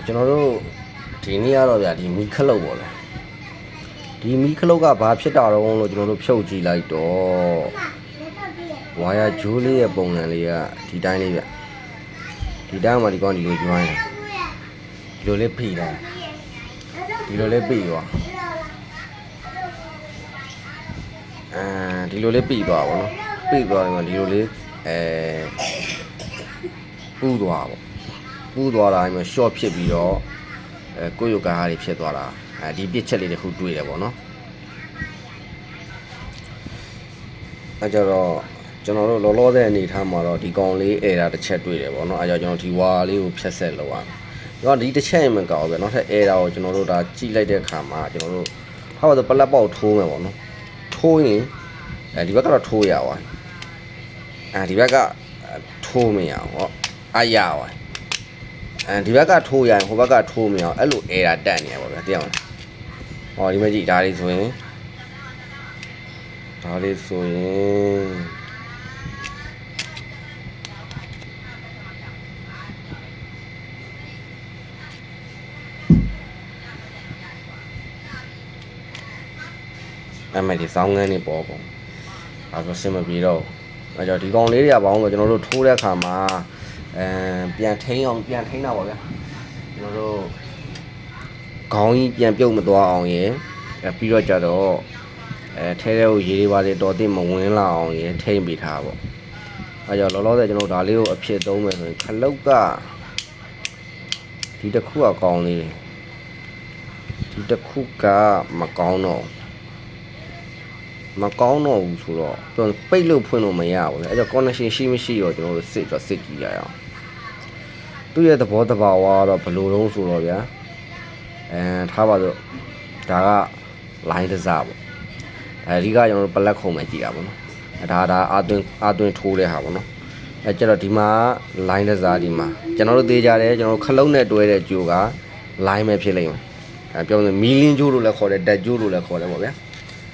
ကျွန်တော်တို့ဒီနေ့ကတော့ဗျာဒီမီခလုတ်ပေါ့ဗျာဒီမီခလုတ်ကဘာဖြစ်တာတော့လို့ကျွန်တော်တို့ဖြုတ်ကြည့်လိုက်တော့ဝါယာဂျိုးလေးရဲ့ပုံစံလေးကဒီတိုင်းလေးဗျဒီတိုင်းမှာဒီကောင်ဒီလိုကျွမ်းတယ်ဒီလိုလေးဖိတယ်ဒီလိုလေးပြီးသွားဒီလိုလေးပြီးသွားပါတော့ပြီးသွားတယ်မှာဒီလိုလေးပူသွားပေါ့ပူသွားတာမျိုး short ဖြစ်ပြီးတော့ကိုယ့်ရုပ်ကားတွေဖြစ်သွားတာဒီပြစ်ချက်လေးတစ်ခုတွေ့တယ်ပေါ့နော်အဲကြတော့ကျွန်တော်တို့လောလောဆယ်အနေထားမှာတော့ဒီကောင်လေးera တစ်ချက်တွေ့တယ်ပေါ့နော်အဲကြောင့်ကျွန်တော်ဒီဝါလေးကိုဖြတ်ဆက်လောက်အောင်ဒီတစ်ချက်ရင်မကောက်ဘူးဗျနောက်ထပ် era ကိုကျွန်တော်တို့ဒါကြည့်လိုက်တဲ့အခါမှာကျွန်တော်တို့ဟာဆိုပလက်ပေါက်ထိုးမယ်ပေါ့နော်ထိုးရင်ဒီဘက်ကတော့ထိုးရအောင်ဒီဘက်ကထိုးမရအောင်ဟောရအောင်ဒီဘက်ကထိုးရရင်ဟိုဘက်ကထိုးမရအောင်အဲ့လို era တက်နေရပါဗျာသိအောင်ဟောဒီမဲ့ကြည့်ဒါလေးဆိုရင်အမေဒီစောင်းငန်းနေပေါ်ပေါ့အဲဆိုစင်မပြေတော့အဲကြောင့်ဒီကောင်လေးတွေကဘာလို့ကျွန်တော်တို့ထိုးတဲ့အခါမှာပြန်ထိန်းတာပါဗျာကျွန်တော်တို့ခေါင်းကြီးပြန်ပြုတ်မသွားအောင်ရယ်ပြီးတော့ကြတော့ထဲထဲကိုရေတွေပါလေတော်သိမဝင်လာအောင်ရယ်ထိန်းပေးထားပေါ့အဲကြောင့်လောလောဆယ်ကျွန်တော်ဒါလေးကိုအဖြစ်သုံးမယ်ဆိုရင်ခလုတ်ကဒီတစ်ခုကကောင်းလေးဒီတစ်ခုကမကောင်းတော့ဘူးဆိုတော့ပိတ်လို့ဖွင့်လို့မရဘူးလေအဲကြောင့် connection ရှိမရှိတော့ကျွန်တော်တို့စစ်ကြည့်ရအောင်သူ့ရဲ့သဘောတဘာဝကတော့ဘယ်လိုလုံးဆိုတော့ဗျာထားပါတော့ဒါက line တစ်စားပေါ့ဒီကကျွန်တော်တို့ပလက်ခုံပဲကြည့်တာပေါ့နော်ဒါအာသွင်းထိုးတဲ့ဟာပေါ့နော်ကျတော့ဒီမှာ line တစ်စားဒီမှာကျွန်တော်တို့သေးကြတယ်ကျွန်တော်တို့ခလုံးနဲ့တွဲတဲ့ကြိုးက line ပဲဖြစ်လိမ့်မယ်ပြောလို့မီလင်းကြိုးလို့လည်းခေါ်တယ်တက်ကြိုးလို့လည်းခေါ်တယ်ပေါ့ဗျာ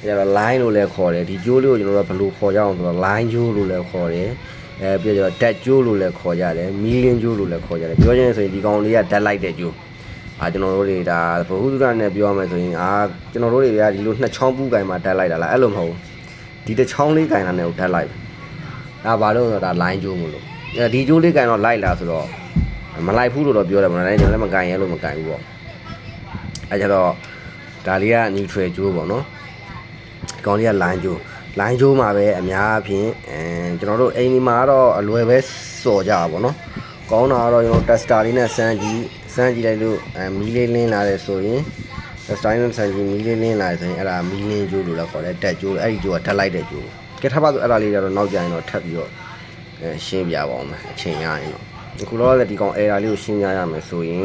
ကျတော့ line လို့လည်းခေါ်တယ်ဒီကြိုးလေးကိုကျွန်တော်တို့ဘယ်လိုခေါ်ကြအောင်ဆိုတော့ line ကြိုးလို့လည်းခေါ်တယ်ပြီးတော့တက်ကြိုးလို့လည်းခေါ်ကြတယ်မီလင်းကြိုးလို့လည်းခေါ်ကြတယ်ပြောချင်ဆိုရင်ဒီကောင်လေးကတက်လိုက်တဲ့ကြိုးကျွန်တော်တို့တွေဒါဘဟုသုတနဲ့ပြောရမယ်ဆိုရင်ကျွန်တော်တို့တွေဗျာဒီလိုနှစ်ချောင်းပူးကင်မှာတက်လိုက်တာလားအဲ့လိုမဟုတ်ဘူးဒီတစ်ချောင်းလေးကင်တာနဲ့ကိုတက်လိုက်ဒါဘာလို့ဆိုတော့ဒါ line ကြိုးမလို့ဒီကြိုးလေးကင်တော့လိုက်လာဆိုတော့မလိုက်ဘူးလို့တော့ပြောတယ်မလားကျွန်တော်လည်းမကင်ရဲလို့မကင်ဘူးပေါ့အဲကြတော့ဒါလေးက neutral ကြိုးပေါ့နော်ဒီကောင်လေးက line ကြိုးမှာပဲအများအပြားကျွန်တော်တို့အိမ်ဒီမှာကတော့အလွယ်ပဲစော်ကြပါပေါ့နော်ကောင်းတာကတော့ကျွန်တော် tester လေးနဲ့စမ်းကြည့်လိုက်လို့မီးလေးလင်းလာတယ်ဆိုရင် tester နဲ့စမ်းကြည့်မီးလေးလင်းလာတယ်ဆိုရင်အဲ့ဒါမီးလင်းကြိုးလို့လည်းခေါ်တယ်တက်ကြိုးအဲ့ဒီကြိုးကထပ်လိုက်တဲ့ကြိုးကဲထားပါဆိုအဲ့ဒါလေးကတော့နောက်ကြရင်တော့ထပ်ပြီးတော့ရှင်းပြပါအောင်မယ်အချိန်ရရင်တော့အခုတော့လည်းဒီကောင် error လေးကိုရှင်းပြရမယ်ဆိုရင်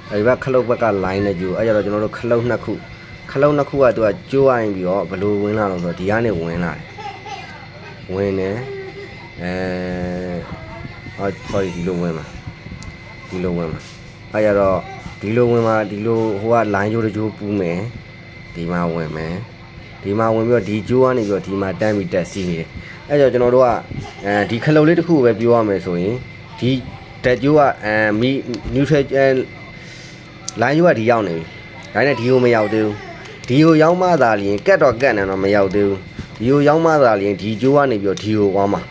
အဲ့ဒီဘက်ခလုတ်ဘက်က line နဲ့ကြိုးအဲ့ကြတော့ကျွန်တော်တို့ခလုတ်နှစ်ခုကသူကကျိုးရင်ပြီးတော့ဘယ်လိုဝင်လာတော့ဆိုတော့ဒီကနေဝင်လာတယ်ဝင်တယ်sorry ဒီလိုဝင်မှာအဲ့ကြတော့ဒီလိုဝင်မှာဒီလိုဟိုက line ကြိုးတကြိုးပူးမယ်ဒီမှာဝင်မယ်ဒီမှာဝင်ပြီးတော့ဒီကြိုးကနေပြီးတော့ဒီမှာတန်းပြီးတက်စီးနေတယ်အဲ့ကြောင့်ကျွန်တော်တို့ကဒီခလုတ်လေးတစ်ခုပဲပြောရမယ်ဆိုရင်ဒီတက်ကြိုးကneutral line ကြိုးကဒီရောက်နေပြီဒါနဲ့ဒီကိုမရောက်သေးဘူးဒီကိုရောက်မှသာလျင်ကတ်တော့ကတ်နေတော့မရောက်သေးဘူးဒီကိုရောက်မှသာလျင်ဒီကြိုးကနေပြီးတော့ဒီကိုသွားမှာ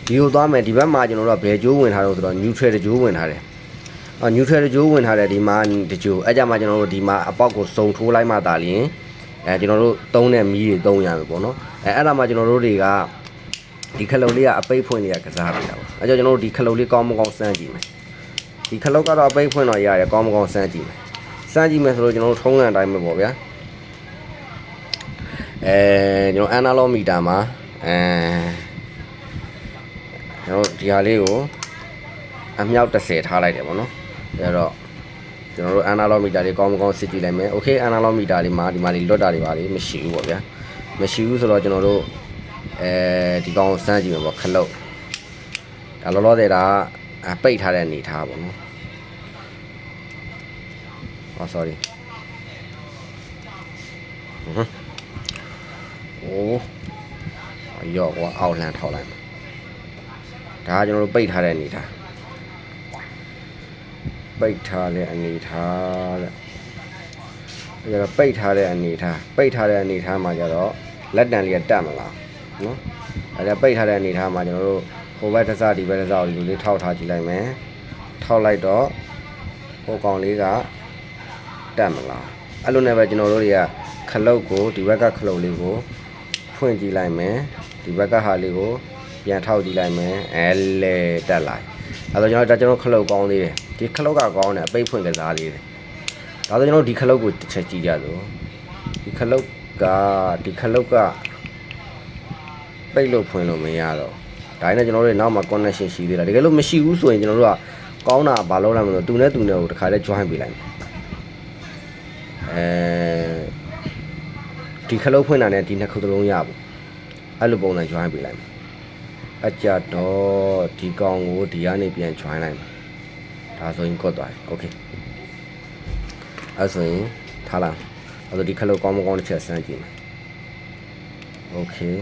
ဒီကိုသွားမယ်ဒီဘက်မှာကျွန်တော်တို့ကဘယ်ကြိုးဝင်ထားတော့ဆိုတော့ neutral တကြိုးဝင်ထားတယ်neutral တကြိုးဝင်ထားတယ်ဒီမှာတကြိုးအဲ့ကြမှာကျွန်တော်တို့ဒီမှာအပေါက်ကိုစုံထိုးလိုက်မှသာလျင်ကျွန်တော်တို့သုံးတဲ့မီးတွေသုံးရမယ်ပေါ့နော်အဲ့ဒါမှကျွန်တော်တို့တွေကဒီခလုတ်လေးကအပိတ်ဖွင့်လေးကစားပေးတာပေါ့အဲ့ကြောင့်ကျွန်တော်တို့ဒီခလုတ်လေးကောင်းမကောင်းစမ်းကြည့်မယ်ဒီခလုတ်ကတော့အပိတ်ဖွင့်တော့ရတယ်ကောင်းမကောင်းစမ်းကြည့်မယ်ဆိုတော့ကျွန်တော်တို့ထုံးစံအတိုင်းပဲပေါ့ဗျာကျွန်တော် analog meter မှာကျွန်တော်ဒီဟာလေးကိုအမြောက်30ထားလိုက်တယ်ပေါ့နော်အဲ့တော့ကျွန်တော်တို့ analog meter လေးကောင်းမကောင်းစစ်ကြည့်လိုက်မယ် okay analog meter လေးမှာဒီမှာလွတ်တာတွေပါလေမရှိဘူးပေါ့ဗျာမရှိဘူးဆိုတော့ကျွန်တော်တို့ဒီကောင်စမ်းကြည့်မယ်ပေါ့ခလုတ်ဒါလောလောဆယ်ဒါပိတ်ထားတဲ့အနေထားပေါ့နော်sorry ရော့ကွာအောက်လှမ်းထောက်လိုက်မှာဒါကကျွန်တော်တို့ပိတ်ထားတဲ့အနေထား ပိတ်ထားတဲ့အနေထားတဲ့အဲ့တော့ပိတ်ထားတဲ့အနေထားပိတ်ထားတဲ့အနေထားမှာကျတော့လက်တံလေးကတက်မလားနော်အဲ့ဒါပိတ်ထားတဲ့အနေထားမှာကျွန်တော်တို့ဟိုဘက်တစ်စဒီဘက်တစ်စကိုဒီလိုလေးထောက်ထားကြည့်လိုက်မယ်ထောက်လိုက်တော့ဟိုကောင်လေးကတက်မလားအဲ့လိုနဲ့ပဲကျွန်တော်တို့တွေကခလုတ်ကိုဒီဘက်ကခလုတ်လေးကိုဖွင့်ကြည့်လိုက်မယ်ဒီဘက်ကဟာလေးကိုပြန်ထောက်ကြည့်လိုက်မယ်အဲလေတက်လာအဲ့တော့ကျွန်တော်ခလုတ်ကောင်းသေးတယ်ဒီခလုတ်ကကောင်းတယ်အပိတ်ဖွင့်ကစားလေးတယ်ဒါဆိုကျွန်တော်ဒီခလုတ်ကိုတစ်ချက်ကြည့်ကြစို့ဒီခလုတ်ကပိတ်လို့ဖွင့်လို့မရတော့ဒါနဲ့ကျွန်တော်တို့နောက်မှာ connection ရှိသေးတာတကယ်လို့မရှိဘူးဆိုရင်ကျွန်တော်တို့ကကောင်းတာဘာလုပ်လိုက်မလို့သူနဲ့ကိုတခါတည်း join ပေးလိုက်မယ်ဒီခလုတ်ဖွင့်တာနဲ့ဒီနှစ်ခုသလုံးရဘူးအဲ့လိုပုံစံ join ပေးလိုက်မယ်အကြတော့ဒီကောင်ကိုဒီကနေပြန် join လိုက်မယ်ဒါဆိုရင်ကွတ်သွားတယ် okay အဲ့ဆိုရင်ထားလိုက်အဲ့တော့ဒီခလုတ်ကောင်းမကောင်းတစ်ချက်စမ်းကြည့်မယ် okay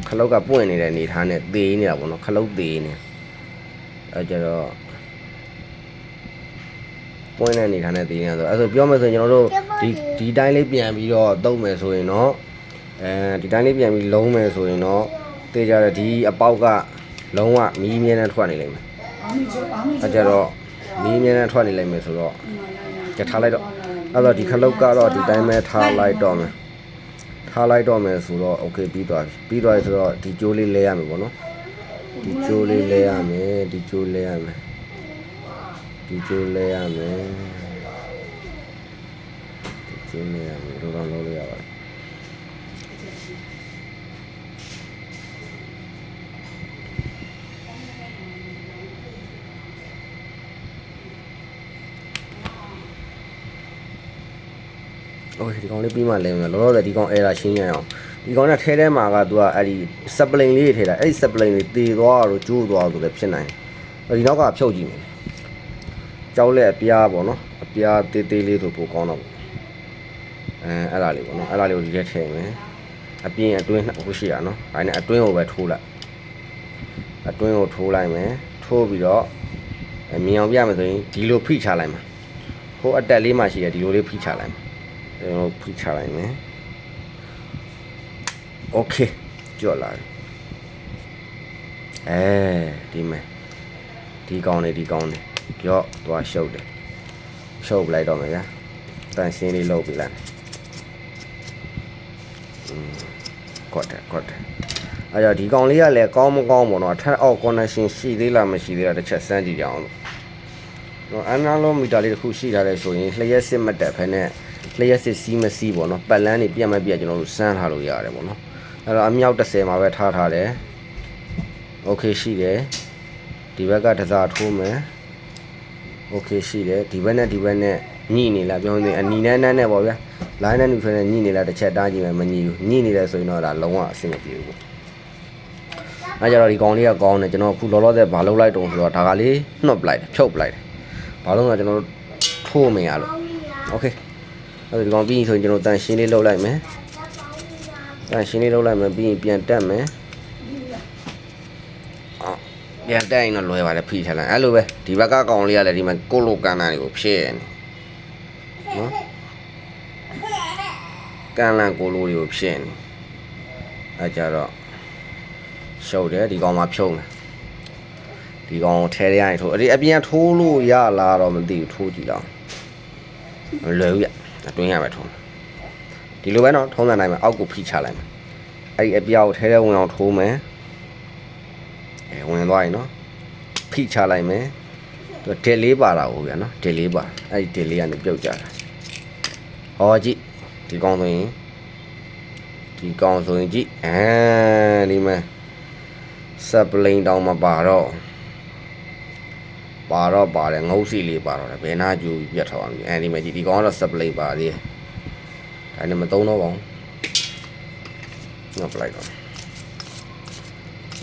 ခလုတ်ကပွင့်နေတဲ့အနေထားနဲ့သေးနေတာပေါ့နော်ခလုတ်သေးနေအဲ့ကြတော့ပွင့်တဲ့အနေထားနဲ့သေးနေတာဆိုအဲ့ဆိုပြောမယ်ဆိုရင်ကျွန်တော်တို့ဒီတိုင်းလေးပြန်ပြီးတော့သုံးမယ်ဆိုရင်တော့ဒီတိုင်းလေးပြန်ပြီးလုံးမယ်ဆိုရင်တော့တေးကြတယ်ဒီအပေါက်ကလုံးဝမီးမြဲနဲ့ထွက်နေလိမ့်မယ်အဲ့ကြတော့မီးမြဲနဲ့ထွက်နေလိမ့်မယ်ဆိုတော့ကြထားလိုက်တော့အဲ့တော့ဒီခလုတ်ကတော့ဒီတိုင်းပဲထားလိုက်တော့မယ်ဆိုတော့ okay ပြီးသွားပြီဆိုတော့ဒီကြိုးလေးလဲရမယ်ပေါ့နော်ဒီကြိုးလေးလဲရမယ်ဒီကြိုးလဲရမယ်တို့တော့လုံးလို့ရပါတယ်โอเคဒီကောင်လေးပြီးမှလဲမယ်လောလောဆယ်ဒီကောင် error ရှင်းရအောင်ဒီကောင်နဲ့ထဲထဲမှာကသူကအဲ့ဒီ spline လေးတွေထည့်တာအဲ့ဒီ spline လေးတည်သွားတော့ကျိုးသွားဆိုလည်းဖြစ်နိုင်တယ်ဒီနောက်ကဖြုတ်ကြည့်မယ်ကြောက်လက်အပြားပေါ့နော်အပြားတေးသေးလေးဆိုပိုကောင်းတော့အဲ့ဒါလေးပေါ့နော်အဲ့ဒါလေးကိုဒီထဲထည့်မယ်အပြင်အတွင်းဟိုရှိရနော်ဒါနဲ့အတွင်းကိုပဲထိုးလိုက်မယ်ထိုးပြီးတော့မြင်အောင်ပြမယ်ဆိုရင်ဒီလိုဖိချလိုက်မှာဟိုအတက်လေးမှရှိတယ်ဒီလိုလေးဖိချလိုက်မှာကျွန်တော်ဖိချလိုက်မယ်โอเคကြော်လာဒီမယ်ဒီကောင်းနေကြော့သွားရှုပ်တယ်ဖြုတ်လိုက်တော့မယ်ဗျာတန်ရှင်းလေးလုပ်ပြလိုက်ကွတ်တယ်အဲ့တော့ဒီကောင်လေးကလည်းကောင်းမကောင်းပေါ့နော်ထပ်အောက် connection ရှိသေးလားမရှိသေးလားတစ်ချက်စမ်းကြည့်ကြအောင်လို့အနာလိုမီတာလေးတစ်ခုရှိထားတယ်ဆိုရင်လျှက်စစ်မတက်ဖ ೇನೆ လျှက်စစ်စီးမစီးပေါ့နော်ပတ်လန်းနေပြတ်မပြတ်ကျွန်တော်တို့စမ်းထားလို့ရတယ်ပေါ့နော်အဲ့တော့အမြောက်30မှာပဲထားတယ်โอเคရှိတယ်ဒီဘက်ကတစားထိုးမယ်โอเคရှိတယ်ဒီဘက်နဲ့ညှိနေလားပြောနေအနီနဲ့နဲ့ပေါ့ဗျာ line နဲ့ neutral နဲ့ညှိနေလားတစ်ချက်တားကြည့်မယ်မညှိဘူးညှိနေတယ်ဆိုရင်တော့ဒါလုံးဝအဆင်မပြေဘူးအဲ့ကြတော့ဒီကောင်လေးကကောင်းတယ်ကျွန်တော်အခုလောလောဆယ်ဘာလုပ်လိုက်တုံးဆိုတော့ဒါကလေးနှုတ်ပလိုက်တယ်ဖြုတ်ပလိုက်တယ်ဘာလို့လဲကျွန်တော်တို့ထိုးမရလို့โอเคအဲ့ဒီကောင်ပြီးရင်ဆိုရင်ကျွန်တော်တန်ရှင်းလေးလုပ်လိုက်မယ်ပြီးရင်ပြန်တက်မယ်ပြန်တက်ရင်တော့လွယ်ပါတယ်ဖိထားလိုက်အဲ့လိုပဲဒီဘက်ကကောင်လေးကလည်းဒီမှာကိုလိုကန်တာတွေကိုဖြည့်နေနော်ကန်လန်ကိုလိုတွေကိုဖြည့်နေအဲ့ကြတော့ရှုပ်တယ်ဒီကောင်မှဖြုံးတယ်ဒီကောင်ထဲရရင်ထိုးအပြင်ထိုးလို့ရလားတော့မသိဘူးထိုးကြည့်တော့လွယ်ဘူးရအတွင်းရမယ်ထိုးဒီလိုပဲနော်ထုံးစံတိုင်းမှာအောက်ကိုဖိချလိုက်မယ်အဲ့ဒီအပြောက်ထဲထဲဝင်အောင်ထိုးမယ်ဝင်သွားရင်နော်ဖိချလိုက်မယ်သူတယ်လေးပါတာဟုတ်ဗျာနော်တယ်လေးပါအဲ့ဒီတယ်လေးကနေပြုတ်ကြတာဟောကြည့်ဒီကောင်ဆိုရင်ကြည့်ဒီမှာစပလိန်တောင်မှာပါတော့ပါတယ်ငုတ်စီလေးပါတော့တယ်ဘယ်နာကျူပြတ်ထောင်အောင်ဒီမှာကြည့်ဒီကောင်ကတော့စပလိန်ပါသေးတယ်ဒါနဲ့မသုံးတော့ပါဘူးငါပလိုက်တော့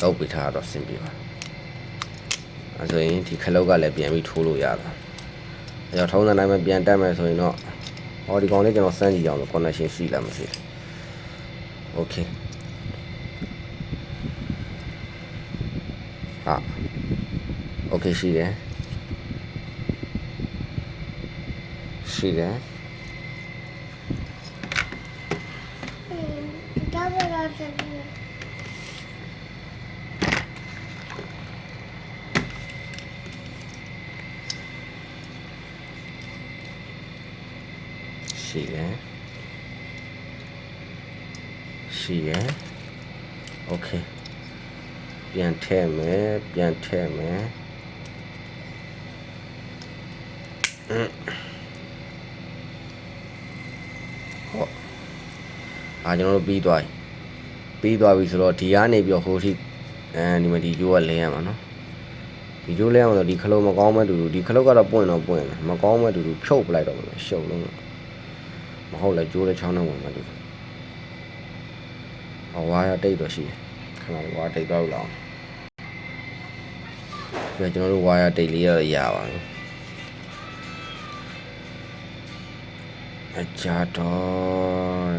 လောက်ပြထားတော့ဆင်ပြေပါအဲဆိုရင်ဒီခလုတ်ကလည်းပြန်ပြီးထိုးလို့ရတာအဲတော့ထုံးစံတိုင်းမှာပြန်တက်မယ်ဆိုရင်တော့ဟောဒီကောင်လေးကျွန်တော်စမ်းကြည့်အောင်လို့ connection ရှိလားမရှိလား okay โ OK ရှိတယ်ရှိတယ် double up ရှိတယ်ရှိတယ် OK ပြန်ထည့်မယ်ပြန်ထည့်မယ်ဟုတ်ကျွန်တော်တို့ပြီးသွားပြီဆိုတော့ဒီကနေပြီးတော့ဟိုထိဒီမှာဒီကျိုးကလဲရမှာနော်ဒီကျိုးလဲရမှာဆိုဒီခလုံးမကောင်းမဲ့တူတူဒီခလုံးကတော့ပွင့်တော့ပွင့်တယ်မကောင်းမဲ့တူတူဖြုတ်ပလိုက်တော့မယ်ရှုံလုံးမဟုတ်လဲကျိုးလဲချောင်းနဲ့ဝင်မှာတူဝါရတိတ်တော့ရှိတယ်ခဏလေးဝါတိတ်တော့လောက်ပြီးတော့ကျွန်တော်တို့ဝါရတိတ်လေးရပါပြီအကြတော့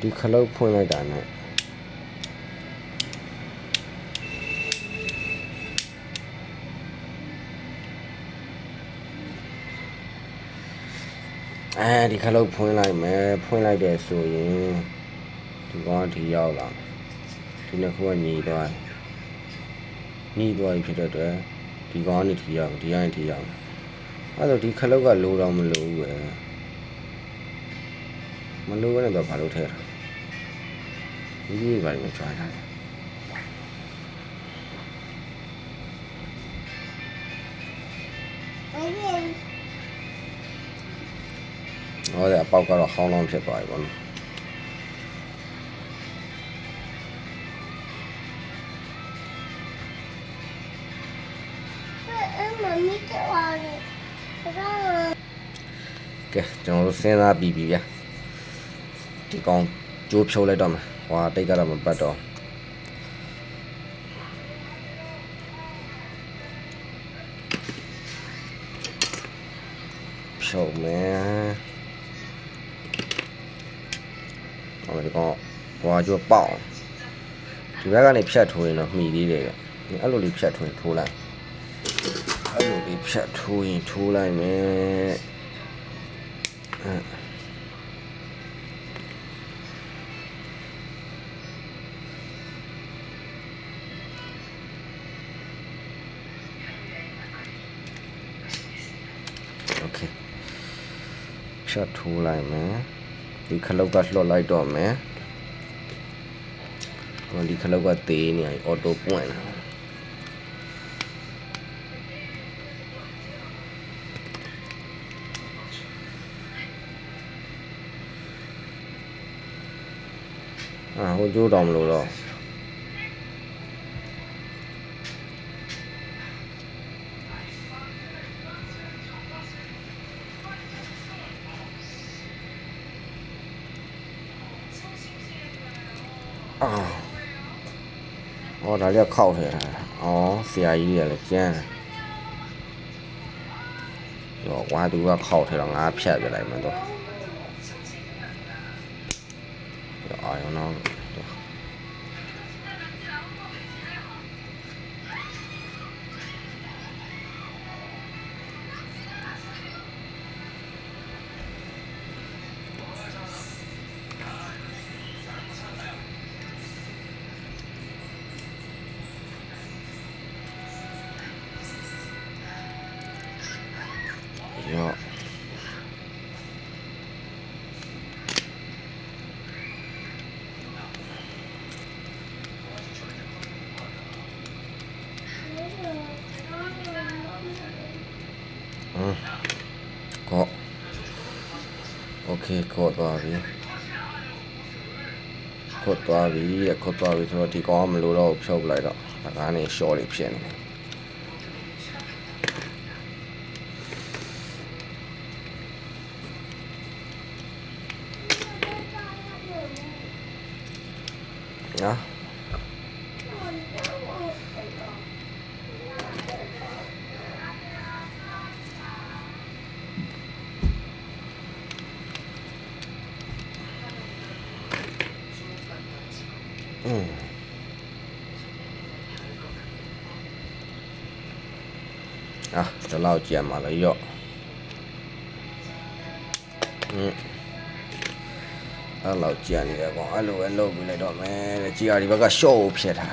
ဒီခလုတ်ဖွင့်လိုက်တာနဲ့ဒီခလုတ်ဖွင့်လိုက်မယ်ဖွင့်လိုက်တယ်ဆိုရင်ဒီကောင်ဒီရောက်လာဒီနှစ်ခုကညီသွားပြီဖြစ်တဲ့အတွက်ဒီကောင်ကနေဒီရောက်ဒီကနေဒီရောက်အဲ့တော့ဒီခလုတ်ကလိုတော့မလိုဘူးပဲမလိုဘဲနဲ့တော့ဘာလို့ထဲတာဒီဘာလို့ချွာထားလဲဟောတဲ့အပေါက်ကတော့ဟောင်းလောင်းဖြစ်သွားပြီပေါ့နော်ကဲကျွန်တော်တို့စဉ်းစားပြီးပြီဗျာဒီကောင်ကျိုးဖြုတ်လိုက်တော့မယ်ဟွာတိတ်ကတော့မပတ်တော့ဖြုတ်မယ်ဟောဒီကောင်ဟွာကျိုးပေါက်ဒီဘက်ကနေဖြတ်ထိုးရင်တော့မှီသေးတယ်ဗျအဲ့လိုလေးဖြတ်ထိုးရင်ထိုးလိုက်အဲ့လိုလေးဖြတ်ထိုးရင်ထိုးလိုက်မယ်โอเคဖြတ်ထိုးလိုက်မယ်ဒီခလုတ်ကလှော့လိုက်တော့မယ်ဒီခလုတ်ကသေးနေအော်တိုပွင့်လာဟိုကျိုးတောင်မလို့တော့ဒါလေးခောက်ထည့်ထားတာဆရာကြီးတွေကလည်းကျန်းရောဝါသူကခောက်ထည့်တော့ငါဖြတ်ပြလိုက်မယ်တော့အာရုံတော့ရောကောโอเคကောသွားပြီဆိုတော့ဒီကောင်မလို့တော့ဖြုတ်လိုက်တော့ဒါကနေ short လေးဖြစ်နေတယ်နော်这老见嘛了要，老见你来讲，老不来到没，只要你把个小撇他，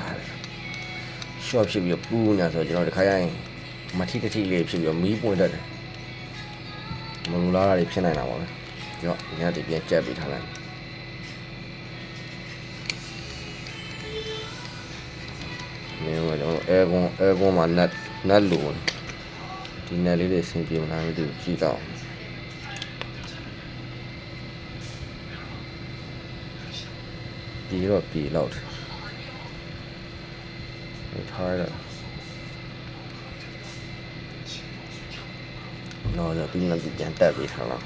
小撇比不呢，所以就看样，嘛提来撇比没不得的，我们老里撇来那么了，要人家这边接比他来。没有，就爱公嘛，那路，今年里的生病那里都知道。ปีแล้วไม่ท้ายแล้วนอนจะပြီးမှပြန်တက်ပြီးထားလား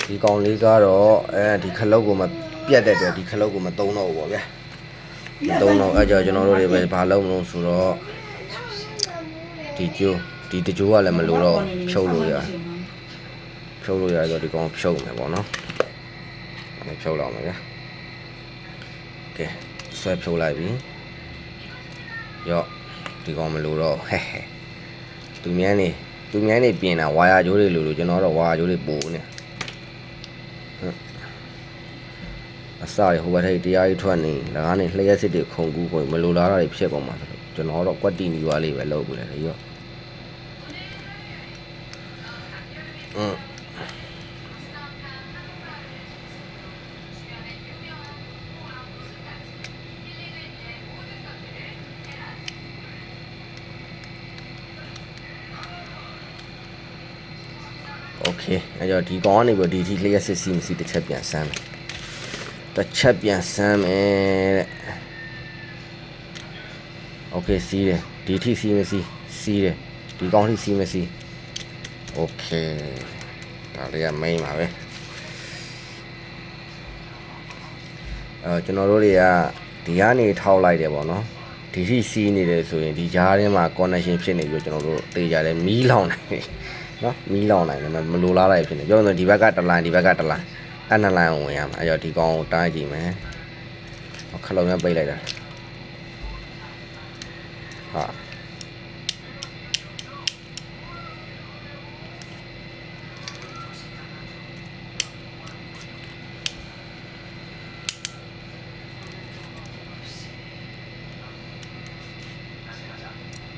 ဒီကောင်လေးကတော့ဒီခလုတ်ကိုမပြတ်တဲ့အတွက်ဒီခလုတ်ကိုမသုံးတော့ဘူးပေါ့ဗျာမသုံးတော့ကြောင့်ကျွန်တော်တို့တွေပဲဘာလုပ်မလို့ဆိုတော့ဒီတကြိုးကလည်းမလို့တော့ဖြုတ်လို့ရတော့ဒီကောင်ဖြုတ်မယ်ပေါ့နော်ဖြုတ်လောက်မယ်ဗျာကဲဆွဲဖြုတ်လိုက်ပြီရော့ဒီကောင်မလို့တော့သူများနေပြင်တာဝါယာကြိုးတွေလို့ကျွန်တော်တော့ဝါယာကြိုးတွေပို့နေအစားရဟိုဘက်ထိပ်တရားကြီးထွက်နေ၎င်းနေလျှက်စစ်တွေခုန်ကူးကိုမလိုလားတာတွေဖြစ်ကုန်မှာဆိုတော့ကျွန်တော်တော့ကွက်တီနီရွာလေးပဲလုပ်ပြလိုက်တယ်ရောโอเคအဲ့တော့ဒီကောင်ကနေပြီးဒီထိလျှက်စစ်စီမစီတစ်ချက်ပြန်ဆမ်းမယ်တဲ့โอเคစီးတယ်ဒီထိစီးမစီးတယ်ဒီကောင်ထိစီးမစီးโอเคဒါလေးက main ပါပဲကျွန်တော်တို့တွေကဒီကနေထောက်လိုက်တယ်ပေါ့နော်ဒီထိစီးနေတယ်ဆိုရင်ဒီကြားထဲမှာ connection ဖြစ်နေပြီးကျွန်တော်တို့တေးကြတယ်မီးလောင်နိုင်တယ်နော်မီးလောင်နိုင်တယ်မလိုလားလိုက်ဖြစ်နေပြောရင်ဒီဘက်ကတစ်လိုင်းဒီဘက်ကတစ်လိုင်းအဲ့နှစ်လိုင်းဝင်ရမှာအဲ့တော့ဒီကောင်ကိုတားကြည့်မယ်ခလုံးနဲ့ပိတ်လိုက်တာဟာ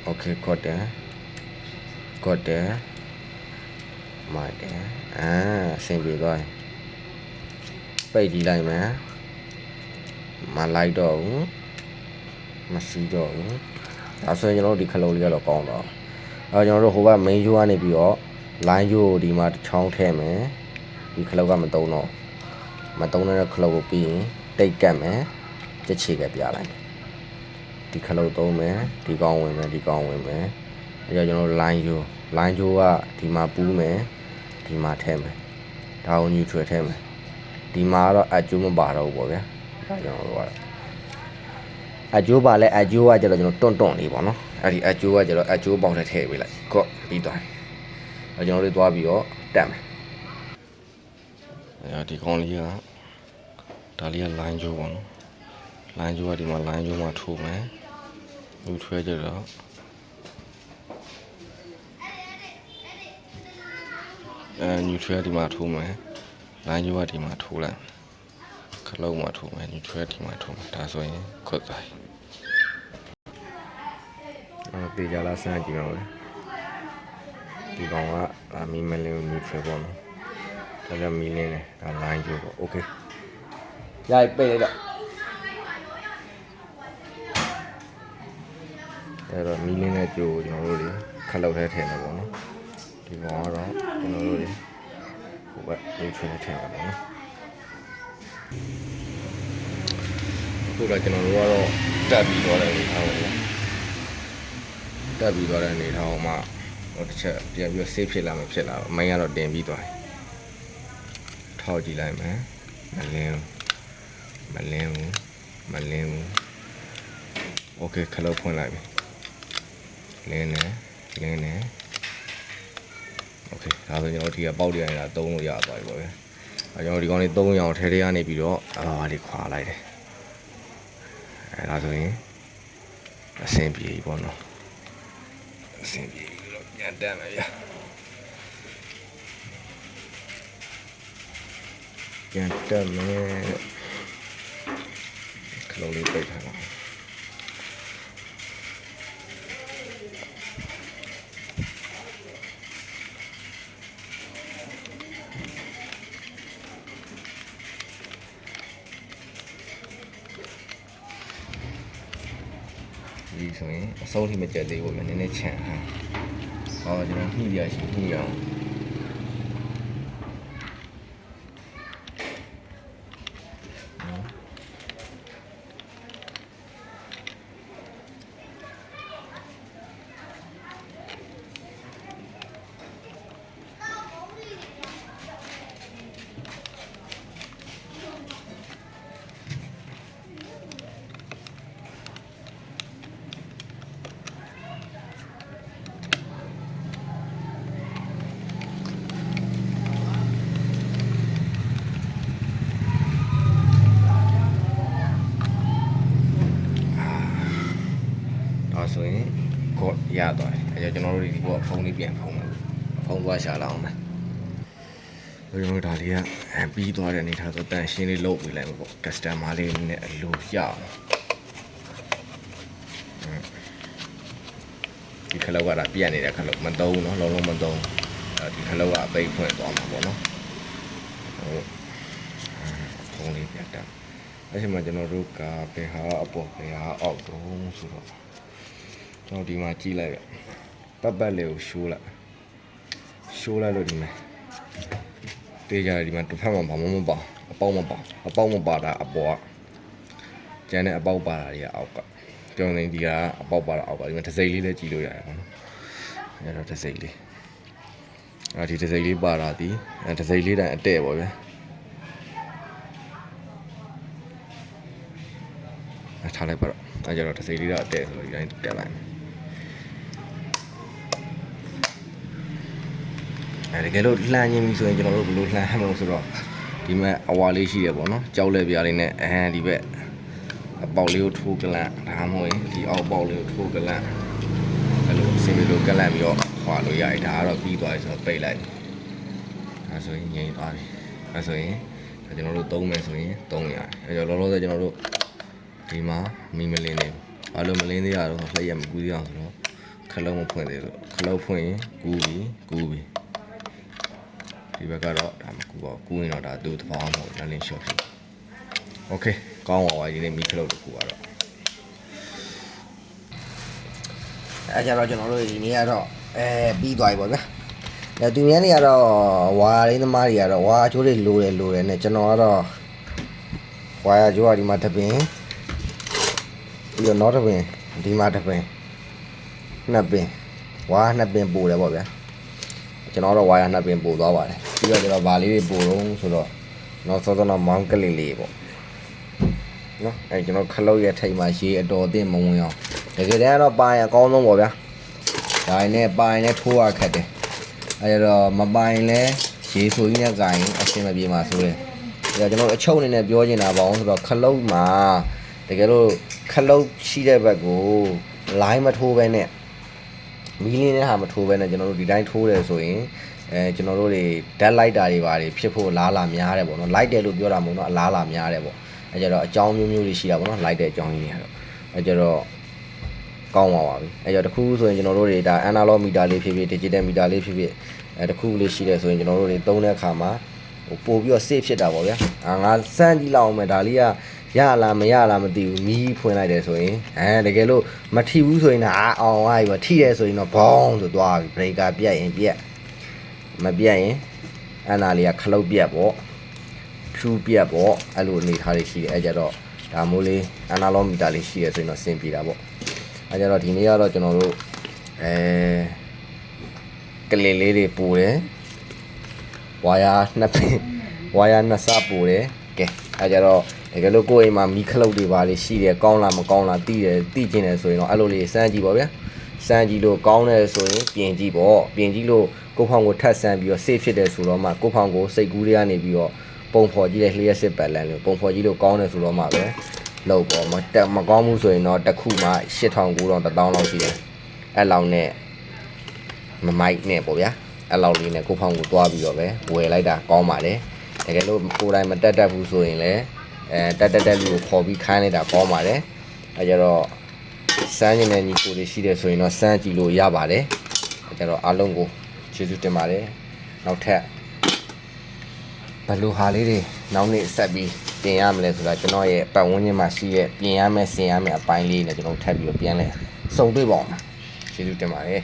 โอเคกดတယ်မိုက်တယ်အဆင်ပြေသွားပြီပိတ်ကြည့်လိုက်မယ်မလိုက်တော့ဘူးမစီးတော့ဘူးဒါဆိုရင်ကျွန်တော်တို့ဒီခလုံးလေးကတော့ကောင်းတော့ကျွန်တော်တို့ဟိုဘက် main ရိုးကနေပြီးတော့ line ရိုးကိုဒီမှာတစ်ချောင်းထည့်မယ်ဒီခလုံးကမသုံးတော့မသုံးတဲ့ခလုံးကိုပြီးရင်တိတ်ကတ်မယ်ကြက်ချေကပြလိုက်ဒီခလုံးသုံးမယ်ဒီကောင်ဝင်မယ်အဲ့တော့ကျွန်တော် line ရိုးကဒီမှာပူးမယ်ဒီမှာထည့်မယ်ဒါကို neutral ထည့်မယ်ဒီမှာတော့အကျိုးမပါတော့ဘူးပေါ့ဗျာဒါကျွန်တော်တို့ကအကျိုးပါလဲအကျိုးကကျတော့ကျွန်တော်တွန့်လေးပေါ့နော်အဲ့ဒီအကျိုးကကျတော့အကျိုးပေါက်ထဲထည့်ပေးလိုက်ကော့ပြီးသွားတယ်အဲ့ကျွန်တော်တို့သွားပြီးတော့တက်မယ်အဲ့ဒီကောင်လေးကဒါလေးက line ကျိုးပေါ့နော် line ကျိုးကဒီမှာ line ကျိုးမှာထိုးမယ်လူထွဲကြတော့neutral ဒီမှာထိုးမယ် line ကျိုးကဒီမှာထိုးလိုက်ခလုံးမှာထိုးမယ် neutral ဒီမှာထိုးမယ်ဒါဆိုရင်ခွတ်သွားပြီတေးကြလားစမ်းကြည့်အောင်လေဒီကောင်ကမီမလင်း neutral ပေါ့နော်ဒါကမီလင်းနဲ့ဒါ line ကျိုးပေါ့ okay ရိုက်ပိတ်လိုက်တော့အဲ့တော့မီလင်းနဲ့ကျိုးကျွန်တော်တို့တွေခလောက်ထဲထည့်နေပေါ့နော်ဒီကောင်ကတော့ကျွန်တော်တို့တွေဟိုဘက် neutral နဲ့ထည့်ပါပေါ့နော်အခုတော့ကျွန်တော်တို့ကတော့တက်ပြီးသွားတဲ့အနေထားပါဗျာတက်ပြီးသွားတဲ့အနေထားအောင်မှဟိုတစ်ချက်ပြန်ပြီး save ဖြစ်လာမှဖြစ်လာတော့အမိုင်းကတော့တင်ပြီးသွားတယ်ထောက်ကြည့်လိုက်မယ်မလင်းဘူး okay ခလုတ်ဖွင့်လိုက်ပြီလင်းနေ โอเคဒါဆိုကျွန်တော်ဒီကပေါက်တွေနေတာသုံးလို့ရသွားပြီပေါ့ဗျာကျွန်တော်ဒီကောင်လေး3ရောင်ထဲထဲကနေပြီးတော့ဒီခွာလိုက်တယ်ဒါဆိုရင်အဆင်ပြေပြီပေါ့နော်အဆင်ပြေပြီတော့ပြန်တက်မယ်ဗျာပြန်တက်မယ်ခလုံးလေးပိတ်ထားပါဒီဆိုရင်အဆုံးထိမကြက်သေးဘူးနည်းနည်းချန်ဟာကျွန်တော်ညှိရရှိညှိအောင်ဆိုရင်ကော့ရသွားတယ်အဲကြောင့်ကျွန်တော်တို့ဒီဘောဖုန်းလေးပြန်ဖုန်းမယ်ဖုန်းသွားရှာလာအောင်မယ်ကျွန်တော်ဒါလေးကပြီးသွားတဲ့အနေထားဆိုတန်ရှင်းလေးလုပ်ပေးလိုက်မယ်ပေါ့ customer လေးနဲ့အလိုရအောင်ဒီခလောက်ကပြတ်နေတဲ့ခလောက်မသုံးเนาะလုံးလုံးမသုံးဒီခလောက်ကအပိတ်ဖွင့်သွားမှာပေါ့เนาะဟုတ်ဖုန်းလေးပြန်တက်အဲ့ဒီမှာကျွန်တော်တို့ကဘယ်ဟာအပေါ်ဘယ်ဟာအောက်တုံးဆိုတော့ကျွန်တော်ဒီမှာကြည့်လိုက်ပတ်ပတ်လေးကိုရှိုးလိုက်လို့ဒီမှာတေးကြတယ်ဒီမှာတစ်ဖက်မှာဘာမှမပါအပေါက်မပါတာအပေါ်ကကျန်တဲ့အပေါက်ပါတာတွေကအောက်ကကျွန်တော်ဒီကအပေါက်ပါတာအောက်ကဒီမှာတစ်စိမ့်လေးလည်းကြည့်လို့ရတယ်ပေါ့နော်အဲ့တော့တစ်စိမ့်လေးဒီတစ်စိမ့်လေးပါတာဒီတစ်စိမ့်လေးတိုင်းအတဲ့ပေါ့ဗျာထားလိုက်ပါတော့အဲ့ကြတော့တစ်စိမ့်လေးတော့အတဲ့ဆိုတော့ဒီတိုင်းတက်လိုက်တကယ်လို့လှမ်းရင်းပြီဆိုရင်ကျွန်တော်တို့ဘယ်လိုလှမ်းရမလို့ဆိုတော့ဒီမဲ့အဝါလေးရှိရပေါ့နော်ကြောက်လက်ပြားလေးနဲ့ဒီဘက်အပေါက်လေးကိုထိုးကလန့်ဒါမှမဟုတ်ရင်ဒီအောက်ပေါက်လေးကိုထိုးကလန့်အဲ့လိုအစင်ပြီးလို့ကလန့်ပြီးတော့ခွာလို့ရတယ်ဒါကတော့ပြီးသွားပြီဆိုတော့ပိတ်လိုက်ဒါဆိုရင်ငြိမ်သွားပြီဒါဆိုရင်ကျွန်တော်တို့သုံးမယ်ဆိုရင်သုံးရတယ်အဲ့တော့လောလောဆယ်ကျွန်တော်တို့ဒီမှာမီမလင်းနေဘာလို့မလင်းသေးရတော့လျှက်ရမကူးရအောင်ဆိုတော့ခလုံးမဖွင့်သေးလို့ခလုံးဖွင့်ရင်ကူးပြီဒီဘက်ကတော့ဒါမကူပါဘူးကူးရင်တော့ဒါသူ့တဘောင်းမဟုတ်လင်းရှော့ဖြစ်โอเคကောင်းပါပါဒီနေ့မီခလုတ်တစ်ခုကတော့အဲကြတော့ကျွန်တော်တို့ဒီနေ့ကတော့ပြီးသွားပြီပေါ့ဗျာသူများတွေကတော့ဝါရင်းသမားတွေကတော့ဝါချိုးတွေလိုတယ်နဲ့ကျွန်တော်ကတော့ဝါရချိုးကဒီမှာတစ်ပင်ပြီးတော့နောက်တစ်ပင်ဒီမှာတစ်ပင်နှစ်ပင်ဝါနှစ်ပင်ပို့တယ်ပေါ့ဗျာကျွန်တော်တော့ဝါရနှစ်ပင်ပို့သွားပါတယ်ပြီးတော့ကျွန်တော်ဗာလေးတွေပို့တော့ဆိုတော့နောက်စောစောမောင်းကလေးလေးပေါ့နော်ကျွန်တော်ခလုတ်ရဲ့ထိပ်မှာရေအတော်အသင့်မဝင်အောင်တကယ်တမ်းတော့ပါရင်အကောင်းဆုံးပေါ့ဗျာဒါနဲ့ပါရင်လည်းထိုးရခက်တယ်အဲဒါတော့မပိုင်လဲရေဆိုကြီးနဲ့ကြိုင်အရှင်းမပြေမှာဆိုတယ်ဒါကျွန်တော်အချုပ်အနေနဲ့ပြောချင်တာပါအောင်ဆိုတော့ခလုတ်မှာတကယ်လို့ခလုတ်ရှိတဲ့ဘက်ကိုလိုင်းမထိုးပဲနဲ့မီးလင်းတဲ့ဟာမထိုးပဲနဲ့ကျွန်တော်တို့ဒီတိုင်းထိုးတယ်ဆိုရင်ကျွန်တော်တို့တွေဓာတ်လိုက်တာတွေပါတယ်ဖြစ်ဖို့လားလာများတယ်ပေါ့နော်လိုက်တယ်လို့ပြောတာမဟုတ်တော့အလားလာများတယ်ပေါ့အဲကြတော့အကြောင်းမျိုးတွေရှိတာပေါ့နော်လိုက်တဲ့အကြောင်းကြီးတွေကတော့အဲကြတော့ကောင်းပါပြီအဲကြတော့တခုဆိုရင်ကျွန်တော်တို့တွေဒါ analog meter လေးဖြစ်ဖြစ် digital meter လေးဖြစ်ဖြစ်တခုလေးရှိတယ်ဆိုရင်ကျွန်တော်တို့တွေသုံးတဲ့အခါမှာပို့ပြီးတော့ safe ဖြစ်တာပေါ့ဗျာငါစမ်းကြည့်လောက်အောင်မယ်ဒါလေးကရလားမရလားမသိဘူးမီးဖွင့်လိုက်တယ်ဆိုရင်တကယ်လို့မထိဘူးဆိုရင်အောင်သွားပြီပေါ့ထိတယ်ဆိုရင်တော့ဘောင်းဆိုသွားပြီ breaker ပြတ်ရင်ပြတ်မပြတ်ရင်အနာလေးကခလုတ်ပြတ်ပေါ့ဖြူပြတ်ပေါ့အဲ့လိုအနေထားလေးရှိတယ်အဲ့ကြတော့ဒါမိုးလေး analog meter လေးရှိရဆိုရင်တော့စင်ပြေတာပေါ့အဲ့ကြတော့ဒီနေ့ကတော့ကျွန်တော်တို့ကလေးလေးတွေပို့တယ်ဝါယာနှစ်စပို့တယ်ကဲအဲ့ကြတော့တကယ်လို့ကိုယ့်အိမ်မှာမီးခလုတ်တွေပါလေးရှိတယ်ကောင်းလားမကောင်းလားသိကျင်တယ်ဆိုရင်တော့အဲ့လိုလေးစမ်းကြည့်ပါဗျာစမ်းကြည့်လို့ကောင်းတယ်ဆိုရင်ပြင်ကြည့်ပေါ့ပြင်ကြည့်လို့ ကိုဖောင်ကိုထပ်ဆန်းပြီးတော့ safe ဖြစ်တယ်ဆိုတော့မှကိုဖောင်ကိုစိတ်ကူးတွေကနေပြီးတော့ပုံဖော်ကြည့်တဲ့လျှက်စစ်ပတ်လန်းလို့ပုံဖော်ကြည့်လို့ကောင်းတယ်ဆိုတော့မှပဲလောက်ပေါ့မတက်မကောင်းဘူးဆိုရင်တော့တစ်ခုမှ8000 9000 1000လောက်ရှိတယ်အဲ့လောက်နဲ့မမိုက်နဲ့ပေါ့ဗျာအဲ့လောက်လေးနဲ့ကိုဖောင်ကိုတွားပြီးတော့ပဲဝယ်လိုက်တာကောင်းပါတယ်တကယ်လို့ကိုယ်တိုင်မတက်ဘူးဆိုရင်လည်းတက်လူကိုခေါ်ပြီးခိုင်းလိုက်တာကောင်းပါတယ်အဲ့ကြတော့စမ်းနေတဲ့ညီကိုတွေရှိတယ်ဆိုရင်တော့စမ်းကြည့်လို့ရပါတယ်အဲ့ကြတော့အားလုံးကိုကျေးဇူးတင်ပါတယ်နောက်ထပ်ဘယ်လိုဟာလေးတွေနောက်နေ့ဆက်ပြီးပြင်ရမလဲဆိုတာကျွန်တော်ရဲ့ပတ်ဝန်းကျင်မှာရှိတဲ့ပြင်ရမယ်ဆင်ရမယ်အပိုင်းလေးနဲ့ကျွန်တော်ထပ်ပြီးတော့ပြန်လဲစုံတွေ့ပါအောင်ကျေးဇူးတင်ပါတယ်